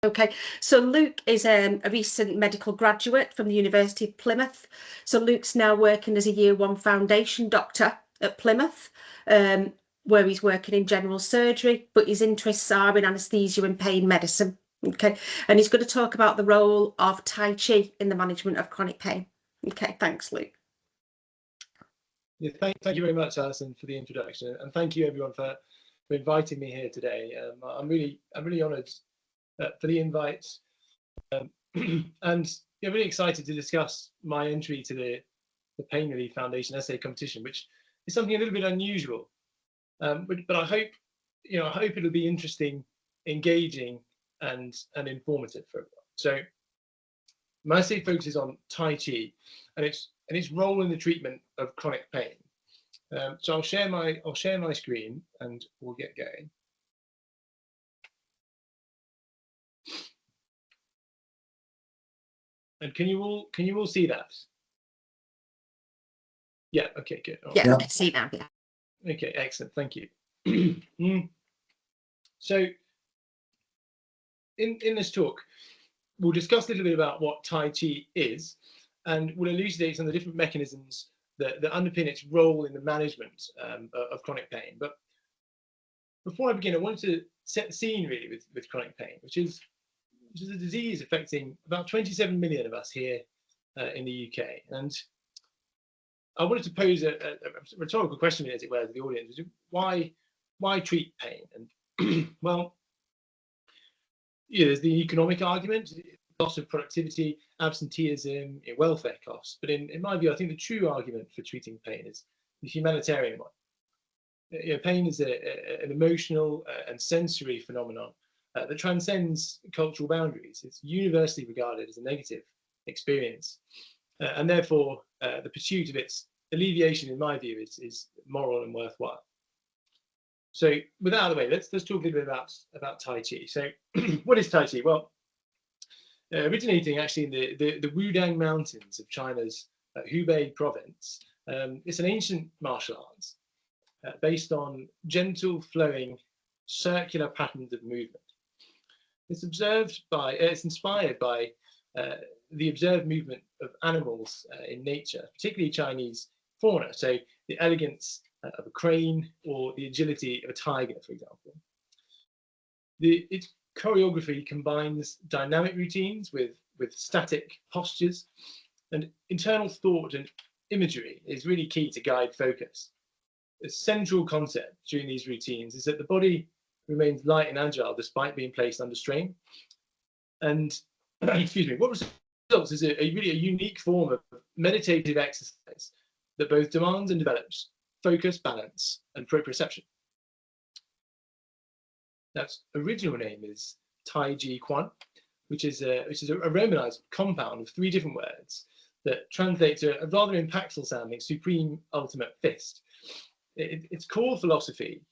Okay, so Luke is a recent medical graduate from the University of Plymouth. So Luke's now working as a year one foundation doctor at Plymouth, where he's working in general surgery, but his interests are in anaesthesia and pain medicine. Okay, and he's going to talk about the role of Tai Chi in the management of chronic pain. Okay, thanks, Luke. Yeah, thank you very much, Alison, for the introduction, and thank you everyone for inviting me here today. I'm really honoured for the invite, and really excited to discuss my entry to the Pain Relief Foundation essay competition, which is something a little bit unusual, but I hope it'll be interesting, engaging, and informative for everyone. So my essay focuses on Tai Chi and its role in the treatment of chronic pain. So I'll share my screen and we'll get going. And can you all see that? Yeah. Okay. Good. Right. Yeah, I can see that. Yeah. Okay. Excellent. Thank you. So in this talk, we'll discuss a little bit about what Tai Chi is, and we'll elucidate some of the different mechanisms that underpin its role in the management of chronic pain. But before I begin, I wanted to set the scene really with chronic pain, which is a disease affecting about 27 million of us here in the UK. And I wanted to pose a rhetorical question, as it were, to the audience: why treat pain? And well, there's the economic argument, loss of productivity, absenteeism, welfare costs. But in my view, I think the true argument for treating pain is the humanitarian one. Pain is an emotional and sensory phenomenon that transcends cultural boundaries. It's universally regarded as a negative experience, and therefore the pursuit of its alleviation, in my view, is moral and worthwhile. So, with that out of the way, let's talk a little bit about Tai Chi. So, what is Tai Chi? Well, originating actually in the Wudang Mountains of China's Hubei province, it's an ancient martial arts based on gentle, flowing, circular patterns of movement. It's inspired by the observed movement of animals in nature, particularly Chinese fauna. So the elegance of a crane or the agility of a tiger, for example. Its choreography combines dynamic routines with static postures, and internal thought and imagery is really key to guide focus. A central concept during these routines is that the body remains light and agile despite being placed under strain. And excuse me, what results is really a unique form of meditative exercise that both demands and develops focus, balance, and proprioception. Its original name is Tai Chi Quan, which is a Romanized compound of 3 different words that translate to a rather impactful sounding supreme ultimate fist. Its core philosophy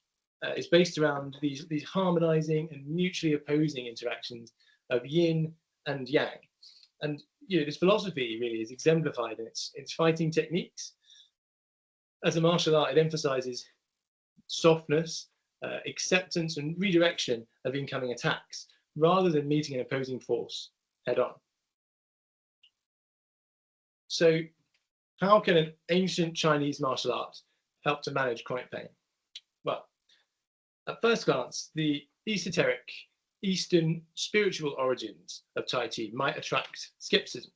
is based around these harmonizing and mutually opposing interactions of yin and yang. And this philosophy really is exemplified in its fighting techniques. As a martial art, it emphasizes softness, acceptance, and redirection of incoming attacks, rather than meeting an opposing force head on. So, how can an ancient Chinese martial art help to manage chronic pain? Well, at first glance, the esoteric Eastern spiritual origins of Tai Chi might attract skepticism.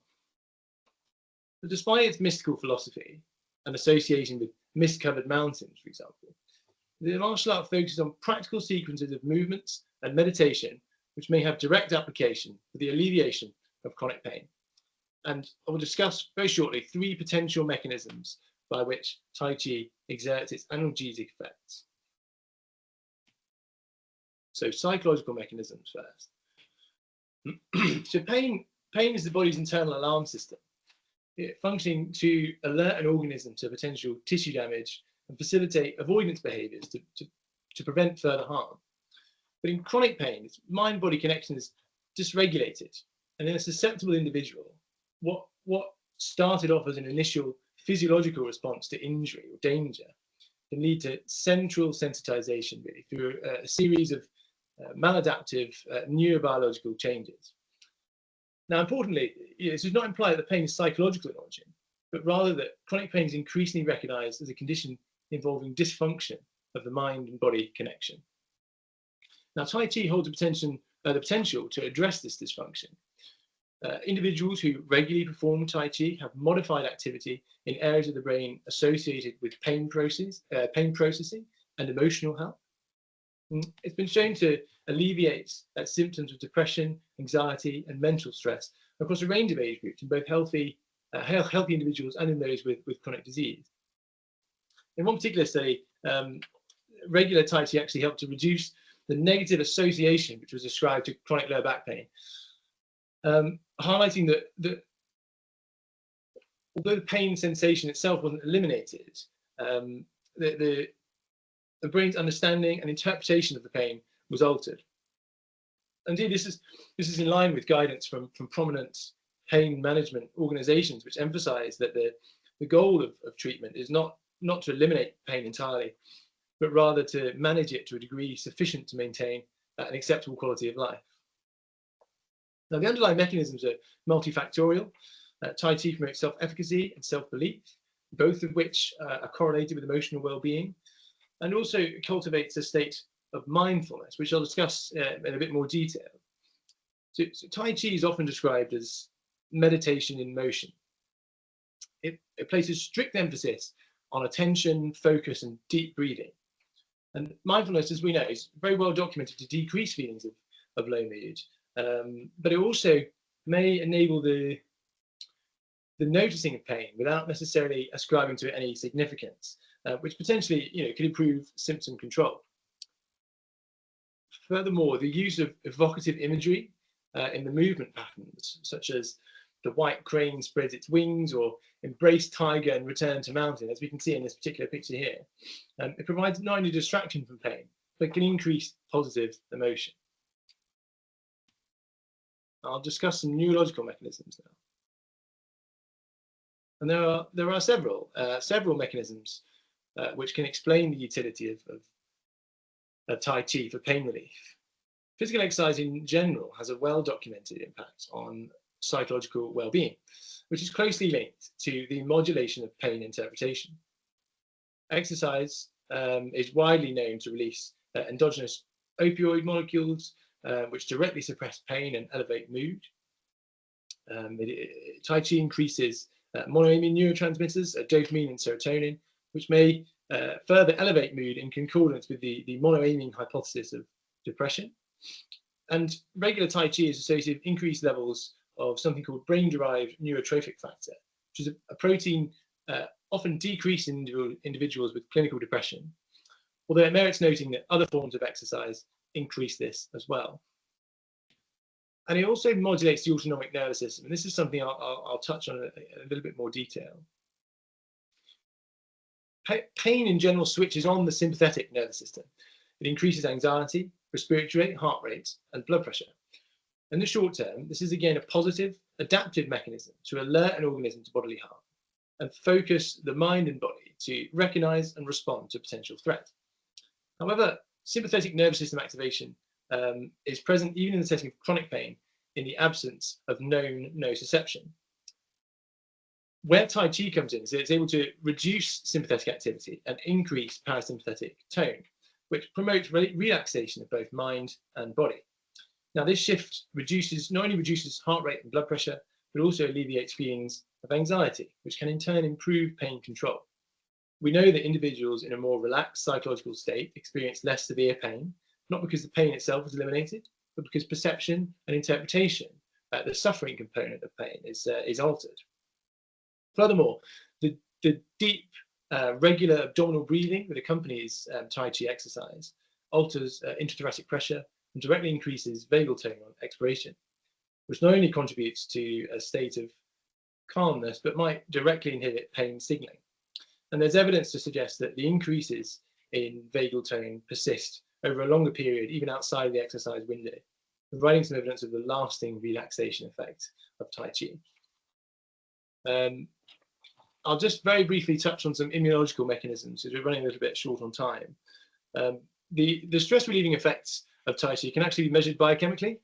But despite its mystical philosophy and association with mist-covered mountains, for example, the martial art focuses on practical sequences of movements and meditation, which may have direct application for the alleviation of chronic pain. And I will discuss very shortly 3 potential mechanisms by which Tai Chi exerts its analgesic effects. So, psychological mechanisms first. So pain is the body's internal alarm system, functioning to alert an organism to potential tissue damage and facilitate avoidance behaviors to prevent further harm. But in chronic pain, its mind-body connection is dysregulated, and in a susceptible individual, what started off as an initial physiological response to injury or danger can lead to central sensitization, really, through a series of maladaptive neurobiological changes. Now, importantly, this does not imply that the pain is psychological in origin, but rather that chronic pain is increasingly recognized as a condition involving dysfunction of the mind and body connection. Now, Tai Chi holds the potential to address this dysfunction. Individuals who regularly perform Tai Chi have modified activity in areas of the brain associated with pain processing and emotional health. It's been shown to alleviate symptoms of depression, anxiety, and mental stress across a range of age groups in both healthy individuals and in those with chronic disease. In one particular study, regular Tai Chi actually helped to reduce the negative association which was ascribed to chronic lower back pain, highlighting that although the pain sensation itself wasn't eliminated, the brain's understanding and interpretation of the pain was altered. Indeed, this is in line with guidance from prominent pain management organizations, which emphasize that the goal of treatment is not to eliminate pain entirely, but rather to manage it to a degree sufficient to maintain an acceptable quality of life. Now, the underlying mechanisms are multifactorial. Tai Chi promotes self-efficacy and self-belief, both of which are correlated with emotional well-being, and also cultivates a state of mindfulness, which I'll discuss in a bit more detail. So Tai Chi is often described as meditation in motion. It places strict emphasis on attention, focus, and deep breathing. And mindfulness, as we know, is very well documented to decrease feelings of low mood, but it also may enable the noticing of pain without necessarily ascribing to it any significance, which potentially could improve symptom control. Furthermore, the use of evocative imagery in the movement patterns, such as the white crane spreads its wings, or embrace tiger and return to mountain, as we can see in this particular picture here, it provides not only distraction from pain, but can increase positive emotion. I'll discuss some neurological mechanisms now. And there are several mechanisms which can explain the utility of Tai Chi for pain relief. Physical exercise in general has a well-documented impact on psychological well-being, which is closely linked to the modulation of pain interpretation. Exercise is widely known to release endogenous opioid molecules, which directly suppress pain and elevate mood. Tai Chi increases monoamine neurotransmitters, dopamine and serotonin, which may further elevate mood in concordance with the monoamine hypothesis of depression. And regular Tai Chi is associated with increased levels of something called brain-derived neurotrophic factor, which is a protein often decreased in individuals with clinical depression, although it merits noting that other forms of exercise increase this as well. And it also modulates the autonomic nervous system, and this is something I'll touch on in a little bit more detail. Pain in general switches on the sympathetic nervous system. It increases anxiety, respiratory rate, heart rate, and blood pressure. In the short term, this is again a positive, adaptive mechanism to alert an organism to bodily harm and focus the mind and body to recognize and respond to potential threat. However, sympathetic nervous system activation is present even in the setting of chronic pain in the absence of known nociception. Where Tai Chi comes in is it's able to reduce sympathetic activity and increase parasympathetic tone, which promotes relaxation of both mind and body. Now, this shift not only reduces heart rate and blood pressure, but also alleviates feelings of anxiety, which can in turn improve pain control. We know that individuals in a more relaxed psychological state experience less severe pain, not because the pain itself is eliminated, but because perception and interpretation, the suffering component of pain, is altered. Furthermore, the deep, regular abdominal breathing that accompanies Tai Chi exercise alters intrathoracic pressure and directly increases vagal tone on expiration, which not only contributes to a state of calmness, but might directly inhibit pain signaling. And there's evidence to suggest that the increases in vagal tone persist over a longer period, even outside of the exercise window, providing some evidence of the lasting relaxation effect of Tai Chi. I'll just very briefly touch on some immunological mechanisms, as we're running a little bit short on time. The stress relieving effects of Tai Chi can actually be measured biochemically.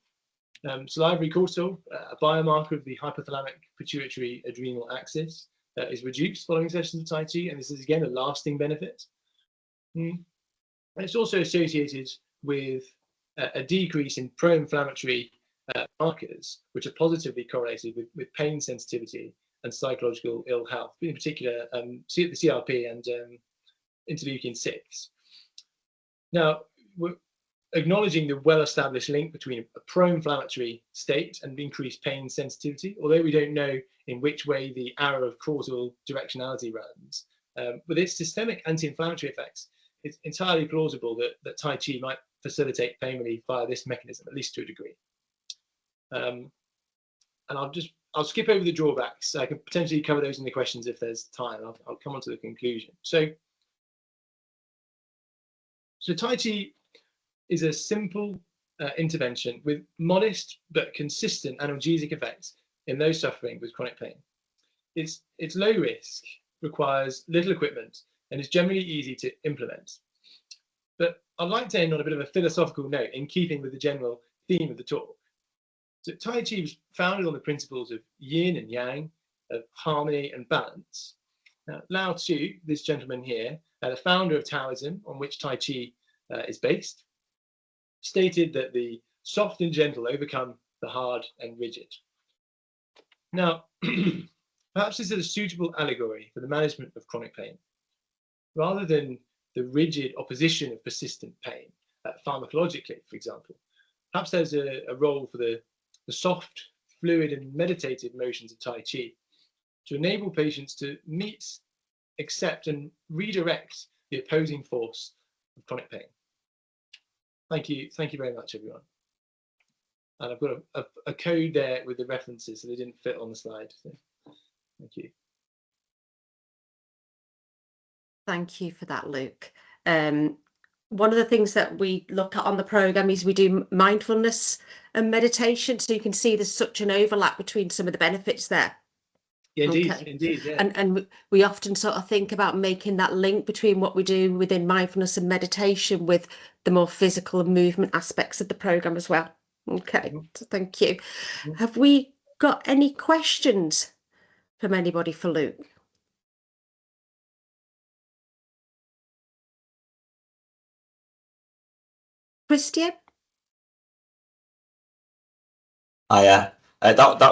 Salivary cortisol, a biomarker of the hypothalamic pituitary adrenal axis, is reduced following sessions of Tai Chi, and this is again a lasting benefit. And it's also associated with a decrease in pro-inflammatory markers, which are positively correlated with pain sensitivity and psychological ill health, in particular the CRP and interleukin 6. Now, we're acknowledging the well-established link between a pro-inflammatory state and increased pain sensitivity, although we don't know in which way the arrow of causal directionality runs. With its systemic anti-inflammatory effects, it's entirely plausible that Tai Chi might facilitate pain relief via this mechanism, at least to a degree. And I'll skip over the drawbacks. I can potentially cover those in the questions if there's time. I'll come on to the conclusion. So Tai Chi is a simple intervention with modest but consistent analgesic effects in those suffering with chronic pain. It's low risk, requires little equipment, and is generally easy to implement. But I'd like to end on a bit of a philosophical note in keeping with the general theme of the talk. So Tai Chi was founded on the principles of yin and yang, of harmony and balance. Now, Lao Tzu, this gentleman here, the founder of Taoism, on which Tai Chi is based, stated that the soft and gentle overcome the hard and rigid. Now, perhaps this is a suitable allegory for the management of chronic pain. Rather than the rigid opposition of persistent pain, pharmacologically, for example, perhaps there's a role for the soft, fluid, and meditative motions of Tai Chi to enable patients to meet, accept, and redirect the opposing force of chronic pain. Thank you very much, everyone. And I've got a code there with the references, so they didn't fit on the slide. So, thank you. Thank you for that, Luke. One of the things that we look at on the programme is we do mindfulness and meditation, so you can see there's such an overlap between some of the benefits there. Yeah, indeed, Okay. indeed, yeah. And we often sort of think about making that link between what we do within mindfulness and meditation with the more physical and movement aspects of the programme as well. Okay, so thank you. Have we got any questions from anybody for Luke? Christian? That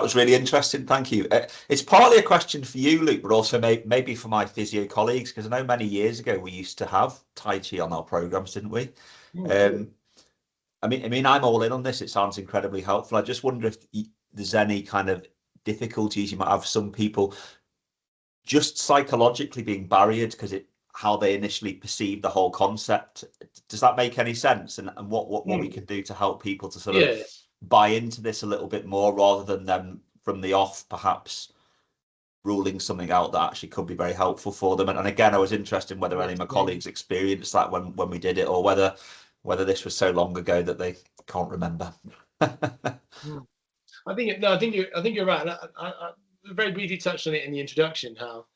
was really interesting. Thank you. It's partly a question for you, Luke, but also maybe for my physio colleagues, because I know many years ago we used to have Tai Chi on our programs, didn't we? I mean, I'm all in on this. It sounds incredibly helpful. I just wonder if there's any kind of difficulties you might have. Some people just psychologically being barriered because how they initially perceive the whole concept. Does that make any sense? And what we can do to help people to sort of buy into this a little bit more, rather than them from the off perhaps ruling something out that actually could be very helpful for them. And again, I was interested in whether any of my colleagues experienced that when we did it, or whether this was so long ago that they can't remember. I think you're right. I very briefly touched on it in the introduction, how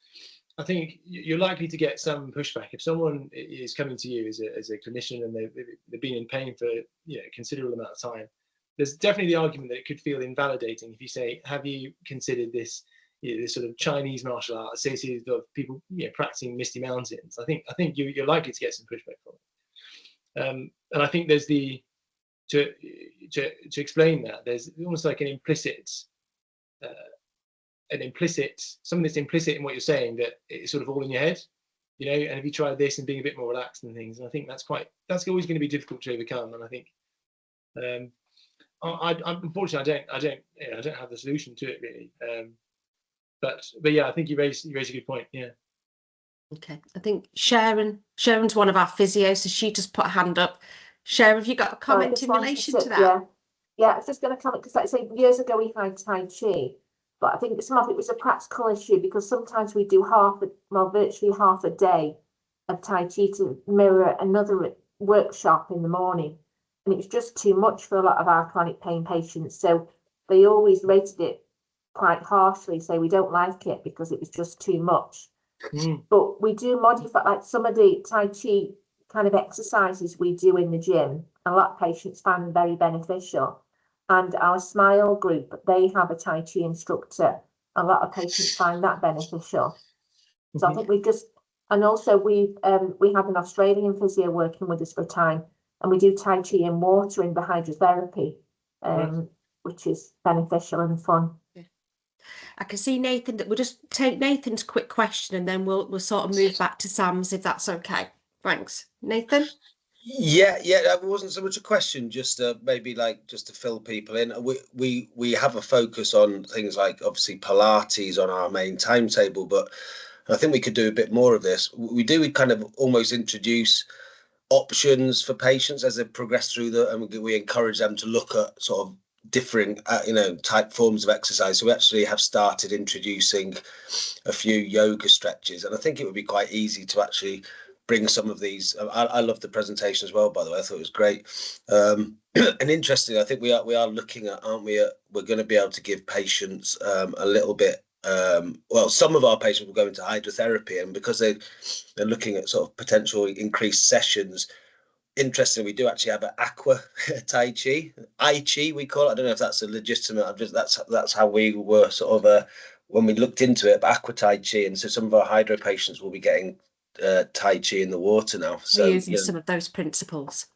I think you're likely to get some pushback if someone is coming to you as a clinician and they've been in pain for a considerable amount of time. There's definitely the argument that it could feel invalidating if you say, have you considered this, this sort of Chinese martial art associated with people practicing Misty Mountains? I think you're likely to get some pushback from it. And I think there's to explain that, there's almost like an implicit something that's implicit in what you're saying, that it's sort of all in your head, and have you tried this, and being a bit more relaxed and things. And I think that's always going to be difficult to overcome. And I think unfortunately I don't have the solution to it really. But yeah, I think you raised a good point. Yeah. Okay, I think Sharon's one of our physios, so she just put a hand up. Sharon, have you got a comment in relation to that? Yeah, I was just going to comment, because like I say, years ago we had Tai Chi, but I think some of it was a practical issue, because sometimes we do virtually half a day of Tai Chi to mirror another workshop in the morning, and it's just too much for a lot of our chronic pain patients. So they always rated it quite harshly, say we don't like it because it was just too much. But we do modify, like some of the Tai Chi kind of exercises we do in the gym, a lot of patients find them very beneficial. And our Smile group, they have a Tai Chi instructor. A lot of patients find that beneficial. So I think we just, and also we have an Australian physio working with us for a time, and we do Tai Chi in water in the hydrotherapy, which is beneficial and fun. I can see Nathan, that we'll just take Nathan's quick question and then we'll sort of move back to Sam's, if that's okay. Thanks. Nathan? Yeah, that wasn't so much a question, just maybe like just to fill people in. We have a focus on things like obviously Pilates on our main timetable, but I think we could do a bit more of this. We kind of almost introduce options for patients as they progress through and we encourage them to look at sort of different type forms of exercise. So we actually have started introducing a few yoga stretches, and I think it would be quite easy to actually bring some of these. I love the presentation as well, by the way. I thought it was great. And interesting, I think we are looking at, aren't we, we're going to be able to give patients a little bit, well, some of our patients will go into hydrotherapy, and because they're looking at sort of potential increased sessions. Interesting, we do actually have an aqua Tai Chi, I-Chi we call it. I don't know if that's a legitimate, that's how we were sort of when we looked into it, but aqua Tai Chi, and so some of our hydro patients will be getting Tai Chi in the water now. So we're using some of those principles.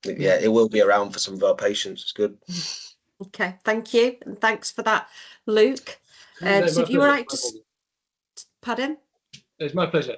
Yeah, it will be around for some of our patients. It's good. Okay, thank you, and thanks for that, Luke. No, so if you were right to, pardon? It's my pleasure.